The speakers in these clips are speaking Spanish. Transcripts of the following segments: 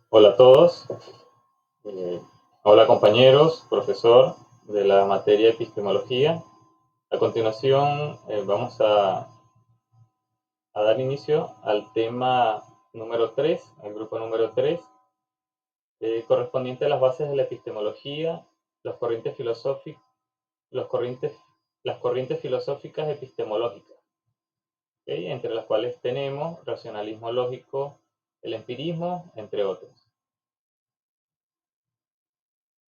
Hola a todos. Eh, Hola compañeros, profesor de la materia epistemología. A continuación vamos a dar inicio al tema número 3, el grupo número 3, correspondiente a las bases de la epistemología, las corrientes filosóficas, los corrientes, las corrientes filosóficas epistemológicas, ¿ok? Entre las cuales tenemos racionalismo lógico, el empirismo, entre otros.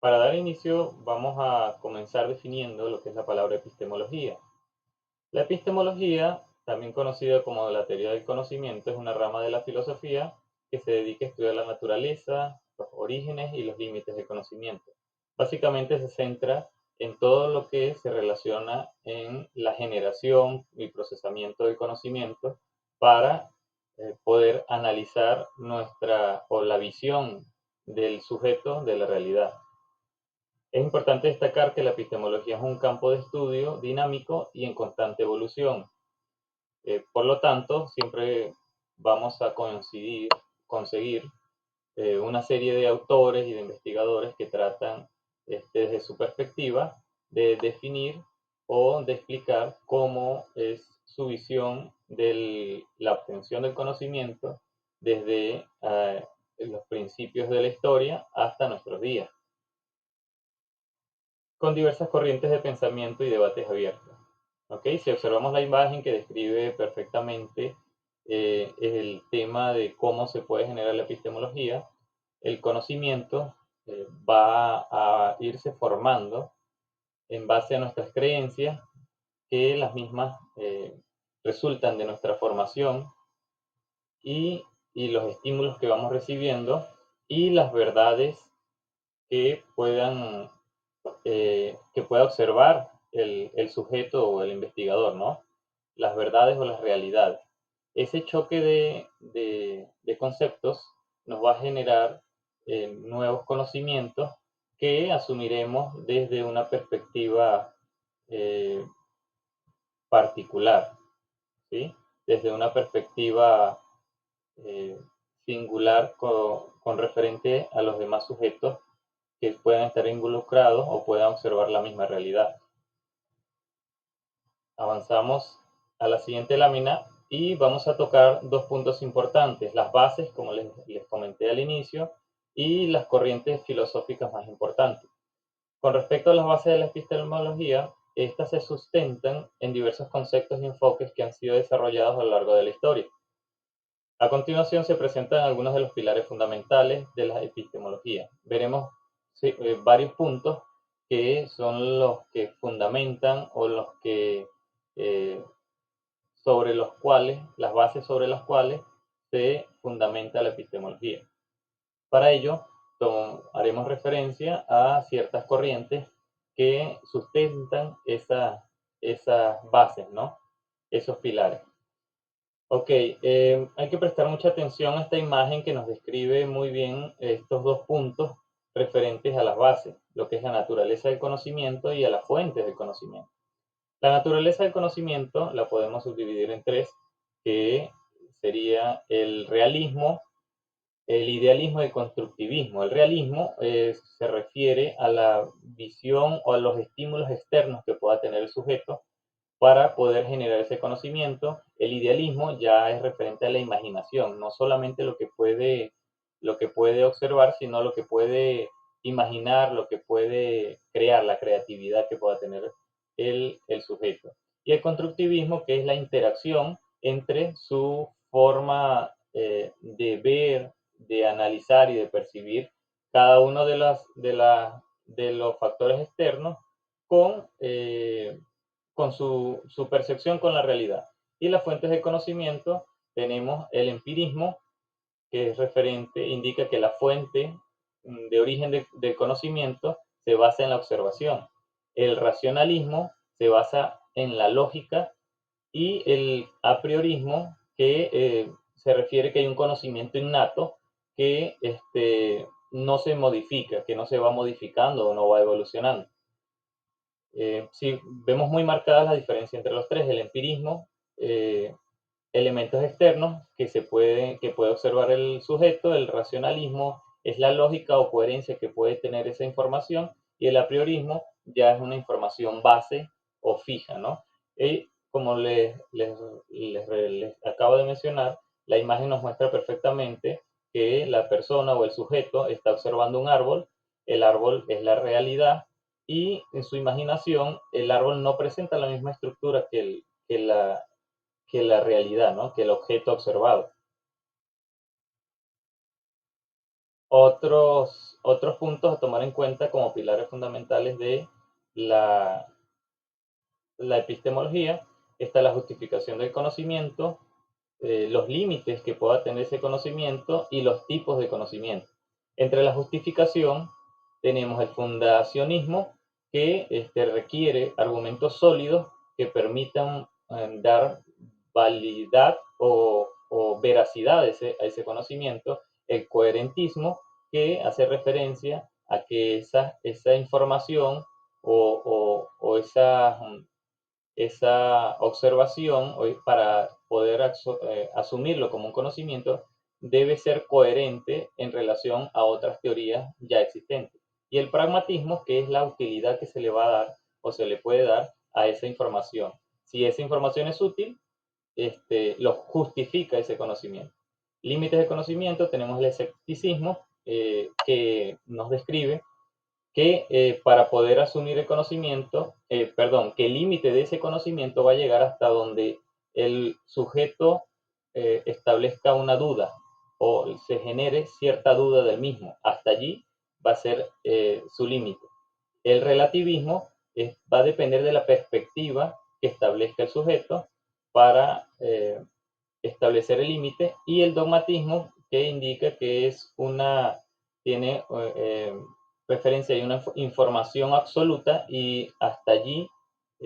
Para dar inicio, vamos a comenzar definiendo lo que es la palabra epistemología. La epistemología, también conocida como la teoría del conocimiento, es una rama de la filosofía que se dedica a estudiar la naturaleza, los orígenes y los límites del conocimiento. Básicamente se centra en todo lo que se relaciona en la generación y procesamiento del conocimiento para poder analizar nuestra o la visión del sujeto de la realidad. Es importante destacar que la epistemología es un campo de estudio dinámico y en constante evolución. Por lo tanto, siempre vamos a conseguir una serie de autores y de investigadores que tratan desde su perspectiva de definir o de explicar cómo es su visión de la obtención del conocimiento desde los principios de la historia hasta nuestros días, con diversas corrientes de pensamiento y debates abiertos. ¿Okay? Si observamos la imagen que describe perfectamente el tema de cómo se puede generar la epistemología, el conocimiento va a irse formando en base a nuestras creencias, que las mismas resultan de nuestra formación y, y los estímulos que vamos recibiendo y las verdades que que pueda observar el sujeto o el investigador, ¿no? Las verdades o las realidades. Ese choque de conceptos nos va a generar nuevos conocimientos que asumiremos desde una perspectiva eh, particular, ¿sí? Desde una perspectiva eh, singular con referente a los demás sujetos que puedan estar involucrados o puedan observar la misma realidad. Avanzamos a la siguiente lámina y vamos a tocar dos puntos importantes, las bases, como les comenté al inicio, y las corrientes filosóficas más importantes. Con respecto a las bases de la epistemología, estas se sustentan en diversos conceptos y enfoques que han sido desarrollados a lo largo de la historia. A continuación se presentan algunos de los pilares fundamentales de la epistemología. Veremos varios puntos que son los que fundamentan o los que eh, sobre los cuales, las bases sobre las cuales se fundamenta la epistemología. Para ello, haremos referencia a ciertas corrientes que sustentan esas bases, ¿no? Esos pilares. Ok, hay que prestar mucha atención a esta imagen que nos describe muy bien estos dos puntos referentes a las bases, lo que es la naturaleza del conocimiento y a las fuentes del conocimiento. La naturaleza del conocimiento la podemos subdividir en tres, que sería el realismo, el idealismo y el constructivismo. El realismo se refiere a la visión o a los estímulos externos que pueda tener el sujeto para poder generar ese conocimiento. El idealismo ya es referente a la imaginación, no solamente lo que puede observar, sino lo que puede imaginar, lo que puede crear, la creatividad que pueda tener el sujeto. Y el constructivismo, que es la interacción entre su forma de ver, de analizar y de percibir cada uno de los factores externos con con su percepción con la realidad. Y las fuentes de conocimiento tenemos el empirismo, que es referente, indica que la fuente de origen del conocimiento se basa en la observación. El racionalismo se basa en la lógica y el a priorismo, que se refiere que hay un conocimiento innato que no se modifica, que no se va modificando o no va evolucionando. Sí, vemos muy marcadas las diferencias entre los tres, el empirismo, elementos externos que puede observar el sujeto, el racionalismo, es la lógica o coherencia que puede tener esa información, y el apriorismo ya es una información base o fija, ¿no? Y como les acabo de mencionar, la imagen nos muestra perfectamente que la persona o el sujeto está observando un árbol, el árbol es la realidad, y en su imaginación el árbol no presenta la misma estructura que la realidad, ¿no? Que el objeto observado. Otros puntos a tomar en cuenta como pilares fundamentales de la, la epistemología está la justificación del conocimiento, los límites que pueda tener ese conocimiento y los tipos de conocimiento. Entre la justificación tenemos el fundacionismo, que requiere argumentos sólidos que permitan dar validad o veracidad a ese conocimiento. El coherentismo, que hace referencia a que esa información o esa observación para poder asumirlo como un conocimiento debe ser coherente en relación a otras teorías ya existentes. Y el pragmatismo, que es la utilidad que se le va a dar o se le puede dar a esa información. Si esa información es útil, lo justifica ese conocimiento. Límites de conocimiento, tenemos el escepticismo, que nos describe que para poder asumir el conocimiento, que el límite de ese conocimiento va a llegar hasta donde el sujeto establezca una duda o se genere cierta duda del mismo. Hasta allí va a ser su límite. El relativismo va a depender de la perspectiva que establezca el sujeto para establecer el límite, y el dogmatismo, que indica que tiene referencia a una información absoluta, y hasta allí,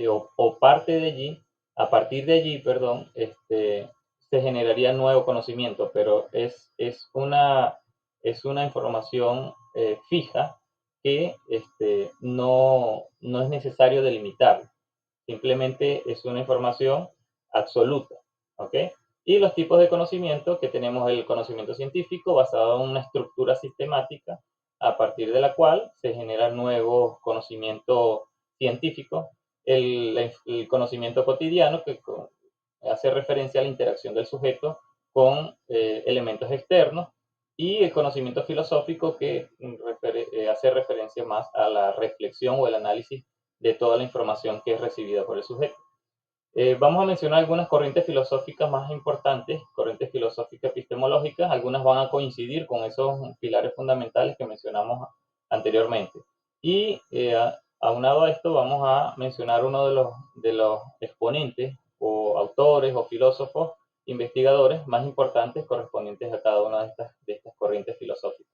o parte de allí, a partir de allí, perdón, se generaría nuevo conocimiento, pero es una información fija que no es necesario delimitar, simplemente es una información absoluta, ¿ok? Y los tipos de conocimiento, que tenemos el conocimiento científico basado en una estructura sistemática a partir de la cual se genera nuevo conocimiento científico, el conocimiento cotidiano, que hace referencia a la interacción del sujeto con elementos externos, y el conocimiento filosófico, que hace referencia más a la reflexión o el análisis de toda la información que es recibida por el sujeto. Vamos a mencionar algunas corrientes filosóficas más importantes, corrientes filosóficas epistemológicas. Algunas van a coincidir con esos pilares fundamentales que mencionamos anteriormente. Y aunado a esto, vamos a mencionar uno de los exponentes o autores o filósofos investigadores más importantes correspondientes a cada una de estas corrientes filosóficas.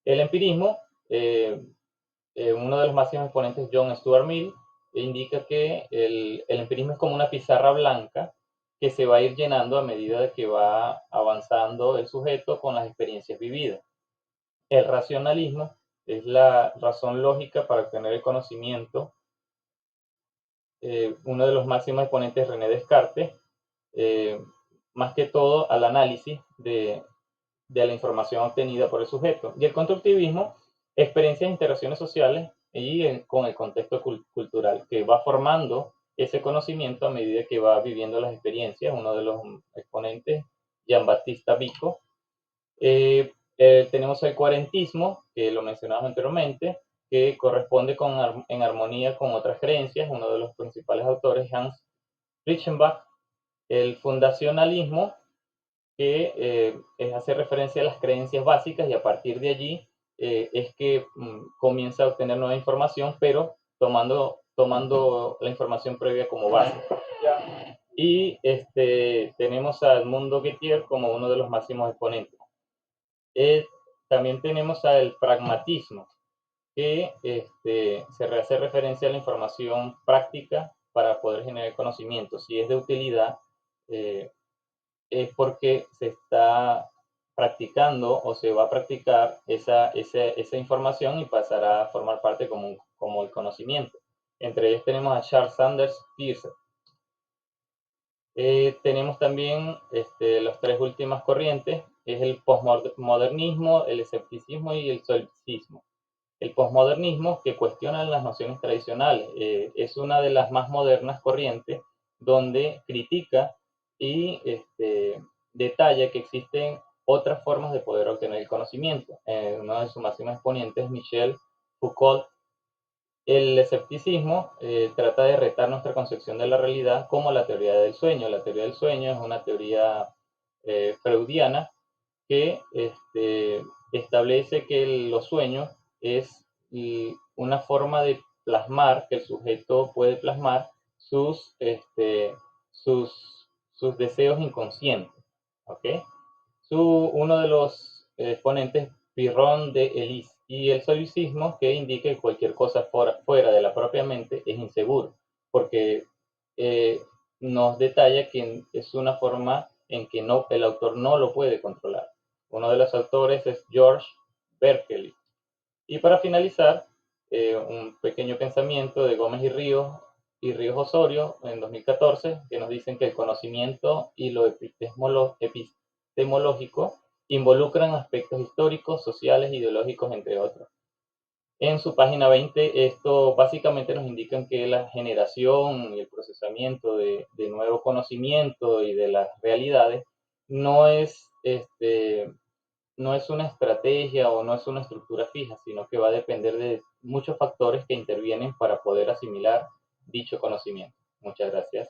El empirismo, uno de los máximos exponentes, John Stuart Mill, indica que el empirismo es como una pizarra blanca que se va a ir llenando a medida de que va avanzando el sujeto con las experiencias vividas. El racionalismo es la razón lógica para obtener el conocimiento. Uno de los máximos exponentes es René Descartes, eh, más que todo al análisis de la información obtenida por el sujeto. Y el constructivismo, experiencias e interacciones sociales y con el contexto cultural, que va formando ese conocimiento a medida que va viviendo las experiencias. Uno de los exponentes, Jean-Baptiste Vico. Tenemos el coherentismo, que lo mencionamos anteriormente, que corresponde en armonía con otras creencias. Uno de los principales autores, Hans Reichenbach. El fundacionalismo, que hace referencia a las creencias básicas, y a partir de allí es que comienza a obtener nueva información, pero tomando la información previa como base. Y tenemos a Edmundo Gettier como uno de los máximos exponentes. También tenemos al pragmatismo, que se hace referencia a la información práctica para poder generar conocimiento. Si es de utilidad, es porque se está practicando o se va a practicar esa información y pasará a formar parte como el conocimiento. Entre ellos tenemos a Charles Sanders Peirce. Tenemos también las tres últimas corrientes, es el posmodernismo, el escepticismo y el solipsismo. El posmodernismo, que cuestiona las nociones tradicionales, es una de las más modernas corrientes donde critica y detalla que existen otras formas de poder obtener el conocimiento. Uno de sus máximos exponentes es Michel Foucault. El escepticismo trata de retar nuestra concepción de la realidad como la teoría del sueño. La teoría del sueño es una teoría freudiana que establece que los sueños es una forma de plasmar, que el sujeto puede plasmar sus deseos inconscientes. ¿Ok? Uno de los exponentes, Pirrón de Elis, y el solipsismo, que indica que cualquier cosa fuera de la propia mente es inseguro, porque eh, nos detalla que es una forma en que el autor no lo puede controlar. Uno de los autores es George Berkeley. Y para finalizar, un pequeño pensamiento de Gómez y Ríos Osorio en 2014, que nos dicen que el conocimiento y lo epistemológico involucran aspectos históricos, sociales, ideológicos, entre otros. En su página 20, esto básicamente nos indica que la generación y el procesamiento de nuevo conocimiento y de las realidades no es no es una estrategia o no es una estructura fija, sino que va a depender de muchos factores que intervienen para poder asimilar dicho conocimiento. Muchas gracias.